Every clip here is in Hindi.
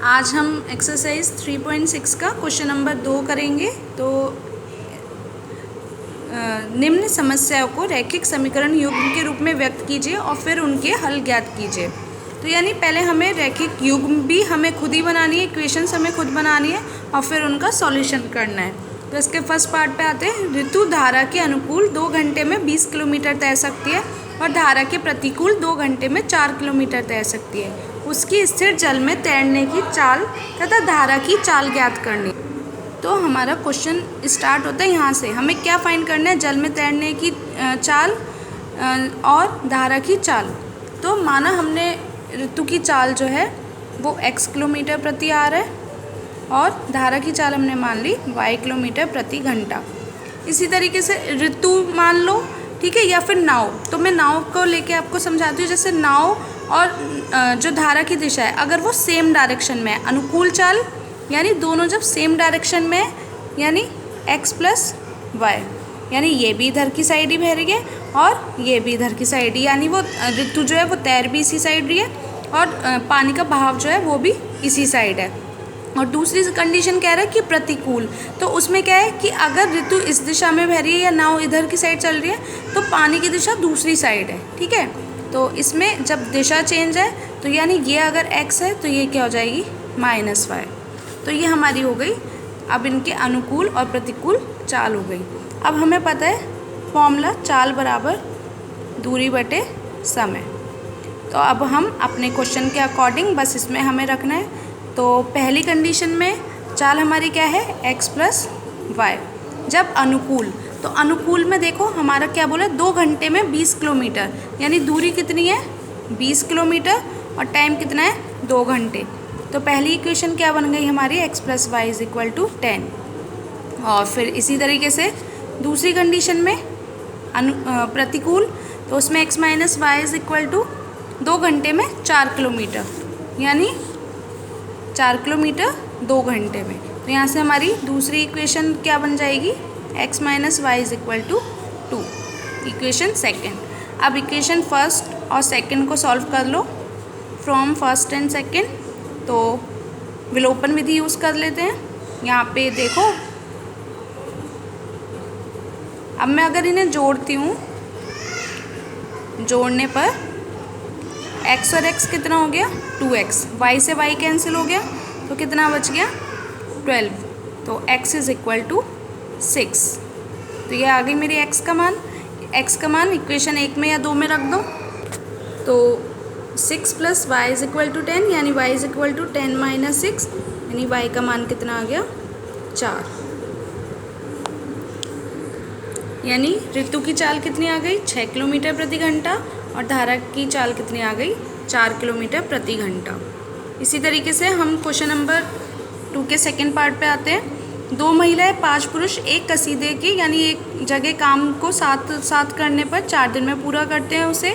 आज हम एक्सरसाइज 3.6 का क्वेश्चन नंबर 2 करेंगे। तो निम्न समस्याओं को रैखिक समीकरण युग्म के रूप में व्यक्त कीजिए और फिर उनके हल ज्ञात कीजिए। तो यानी पहले हमें रैखिक युग्म भी हमें खुद ही बनानी है, इक्वेशंस हमें खुद बनानी है और फिर उनका सॉल्यूशन करना है। तो इसके फर्स्ट पार्ट पे आते हैं। ऋतु धारा के अनुकूल 2 घंटे में 20 किलोमीटर तैर सकती है और धारा के प्रतिकूल 2 घंटे में 4 किलोमीटर तैर सकती है। उसकी स्थिर जल में तैरने की चाल तथा धारा की चाल ज्ञात करनी। तो हमारा क्वेश्चन स्टार्ट होता है यहाँ से। हमें क्या फाइंड करना है? जल में तैरने की चाल और धारा की चाल। तो माना हमने ऋतु की चाल जो है वो x किलोमीटर प्रति आवर है और धारा की चाल हमने मान ली y किलोमीटर प्रति घंटा। इसी तरीके से ऋतु मान लो, ठीक है, या फिर नाव। तो मैं नाव को लेके आपको समझाती हूँ। जैसे नाव और जो धारा की दिशा है, अगर वो सेम डायरेक्शन में है, अनुकूल चाल यानी दोनों जब सेम डायरेक्शन में है, यानी x प्लस वाई, यानी ये भी इधर की साइड ही बह रही है और ये भी इधर की साइड ही, यानी वो ऋतु जो है वो तैर भी इसी साइड रही है और पानी का बहाव जो है वो भी इसी साइड है। और दूसरी कंडीशन कह रहा है कि प्रतिकूल। तो उसमें क्या है कि अगर ऋतु इस दिशा में बह रही है या नाव इधर की साइड चल रही है तो पानी की दिशा दूसरी साइड है, ठीक है। तो इसमें जब दिशा चेंज है तो यानी ये अगर x है तो ये क्या हो जाएगी -y। तो ये हमारी हो गई अब इनके अनुकूल और प्रतिकूल चाल हो गई। अब हमें पता है फॉर्मूला चाल बराबर दूरी बटे समय। तो अब हम अपने क्वेश्चन के अकॉर्डिंग बस इसमें हमें रखना है। तो पहली कंडीशन में चाल हमारी क्या है x प्लस वाई। जब अनुकूल, तो अनुकूल में देखो हमारा क्या बोला, 2 घंटे में 20 किलोमीटर, यानी दूरी कितनी है 20 किलोमीटर और टाइम कितना है 2 घंटे। तो पहली इक्वेशन क्या बन गई हमारी, x plus y is equal to 10। और फिर इसी तरीके से दूसरी कंडीशन में प्रतिकूल, तो उसमें x minus y is equal to 2 घंटे में 4 किलोमीटर, यानी 4 किलोमीटर 2 घंटे में। तो यहाँ से हमारी दूसरी इक्वेशन क्या बन जाएगी, x minus y is equal to 2, equation second. अब इक्वेशन फर्स्ट और सेकेंड को सॉल्व कर लो फ्रॉम फर्स्ट एंड सेकेंड। तो विलोपन विधि यूज़ कर लेते हैं। यहाँ पे देखो, अब मैं अगर इन्हें जोड़ती हूँ, जोड़ने पर x और x कितना हो गया 2x, y से y कैंसिल हो गया तो कितना बच गया 12। तो x इज इक्वल टू 6। तो ये आ गई मेरी x का मान। x का मान इक्वेशन 1 में या 2 में रख दो। तो 6 plus y is equal to 10, यानी y is equal to 10 minus 6, यानी y का मान कितना आ गया 4। यानी ऋतु की चाल कितनी आ गई 6 किलोमीटर प्रति घंटा और धारा की चाल कितनी आ गई 4 किलोमीटर प्रति घंटा। इसी तरीके से हम क्वेश्चन नंबर 2 के सेकंड पार्ट पे आते हैं। 2 महिलाएं 5 पुरुष एक कसीदे की यानी एक जगह काम को साथ करने पर 4 दिन में पूरा करते हैं उसे,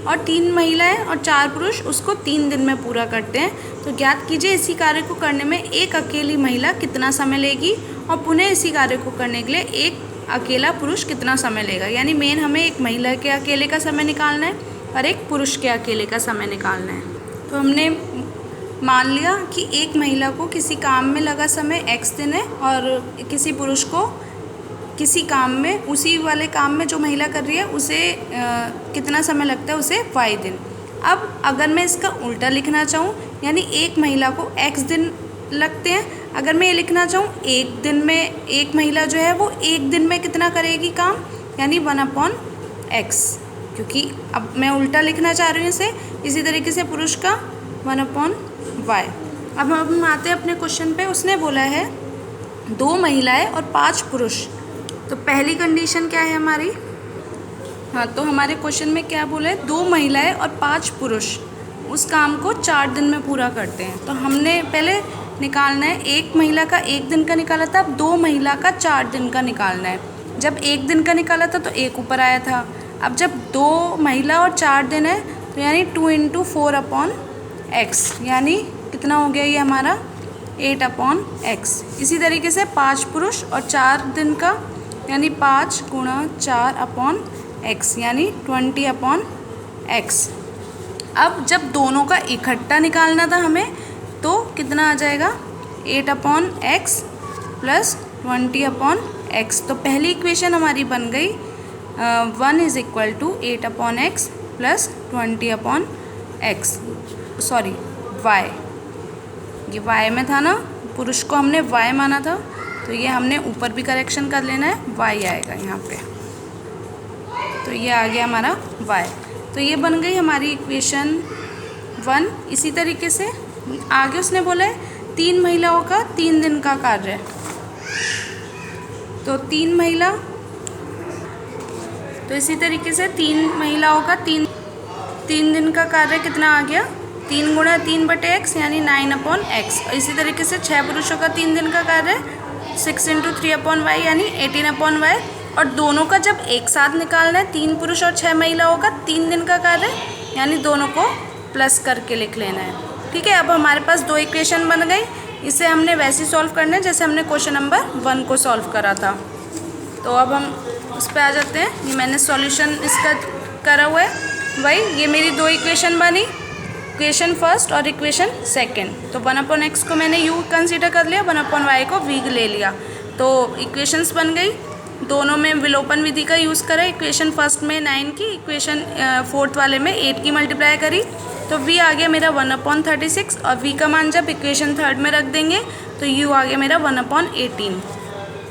और 3 महिलाएं और 4 पुरुष उसको 3 दिन में पूरा करते हैं। तो ज्ञात कीजिए इसी कार्य को करने में एक अकेली महिला कितना समय लेगी और पुनः इसी कार्य को करने के लिए एक अकेला पुरुष कितना समय लेगा। यानी मेन हमें एक महिला के अकेले का समय निकालना है और एक पुरुष के अकेले का समय निकालना है। तो हमने मान लिया कि एक महिला को किसी काम में लगा समय x दिन है और किसी पुरुष को किसी काम में, उसी वाले काम में जो महिला कर रही है उसे कितना समय लगता है, उसे y दिन। अब अगर मैं इसका उल्टा लिखना चाहूँ, यानी एक महिला को x दिन लगते हैं, अगर मैं ये लिखना चाहूँ एक दिन में एक महिला जो है वो एक दिन में कितना करेगी काम, यानी 1/x, क्योंकि अब मैं उल्टा लिखना चाह रही हूँ इसे। इसी तरीके से पुरुष का 1/y। अब हम आते हैं अपने क्वेश्चन पे। उसने बोला है 2 महिलाएं और 5 पुरुष। तो पहली कंडीशन क्या है हमारी, हाँ, तो हमारे क्वेश्चन में क्या बोला है 2 महिलाएं और 5 पुरुष उस काम को 4 दिन में पूरा करते हैं। तो हमने पहले निकालना है, एक महिला का 1 दिन का निकाला था, अब 2 महिला का 4 दिन का निकालना है। जब 1 दिन का निकाला था तो 1 ऊपर आया था। अब जब 2 महिला और 4 दिन है तो यानी 2 × 4/x, यानी कितना हो गया ये हमारा 8/x। इसी तरीके से 5 पुरुष और 4 दिन का, यानी 5 × 4/x, यानी 20/x। अब जब दोनों का इकट्ठा निकालना था हमें तो कितना आ जाएगा 8/x प्लस 20/x। तो पहली इक्वेशन हमारी बन गई 1 is equal to 8/x plus 20/x, sorry y, ये y में था ना, पुरुष को हमने y माना था, तो ये हमने ऊपर भी करेक्शन कर लेना है, y आएगा यहाँ पे। तो ये आ गया हमारा y। तो ये बन गई हमारी इक्वेशन 1। इसी तरीके से आगे उसने बोला है 3 महिलाओं का 3 दिन का कार्य। तो 3 महिला, तो इसी तरीके से 3 महिलाओं का 3 दिन का कार्य कितना आ गया 3 गुणा 3/x यानी 9/x। और इसी तरीके से 6 पुरुषों का 3 दिन का कार्य 6 × 3/y यानी 18/y। और दोनों का जब एक साथ निकालना है, 3 पुरुष और 6 महिलाओं का 3 दिन का कार्य, यानी दोनों को प्लस करके लिख लेना है। ठीक है, अब हमारे पास 2 इक्वेशन बन गई। इसे हमने वैसे सॉल्व करना है जैसे हमने क्वेश्चन नंबर 1 को सॉल्व करा था। तो अब हम उस पर आ जाते हैं। ये मैंने सॉल्यूशन इसका करा हुआ है, वही ये मेरी 2 इक्वेशन बनी, इक्वेशन फर्स्ट और इक्वेशन सेकंड। तो 1/x को मैंने u कंसीडर कर लिया, 1/y को v ले लिया। तो इक्वेशंस बन गई। दोनों में विलोपन विधि का यूज़ करा। इक्वेशन फर्स्ट में 9 की, इक्वेशन फोर्थ वाले में 8 की मल्टीप्लाई करी, तो v आ गया मेरा 1/36। और v का मान जब इक्वेशन थर्ड में रख देंगे तो u आ गया मेरा 1/18।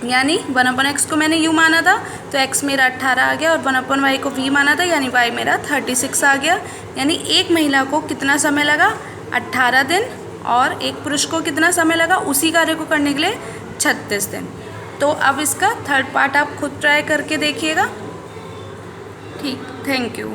यानी 1/x को मैंने u माना था तो x मेरा 18 आ गया, और 1/y को v माना था यानी y मेरा 36 आ गया। यानी एक महिला को कितना समय लगा 18 दिन, और एक पुरुष को कितना समय लगा उसी कार्य को करने के लिए 36 दिन। तो अब इसका थर्ड पार्ट आप खुद ट्राई करके देखिएगा। ठीक, थैंक यू।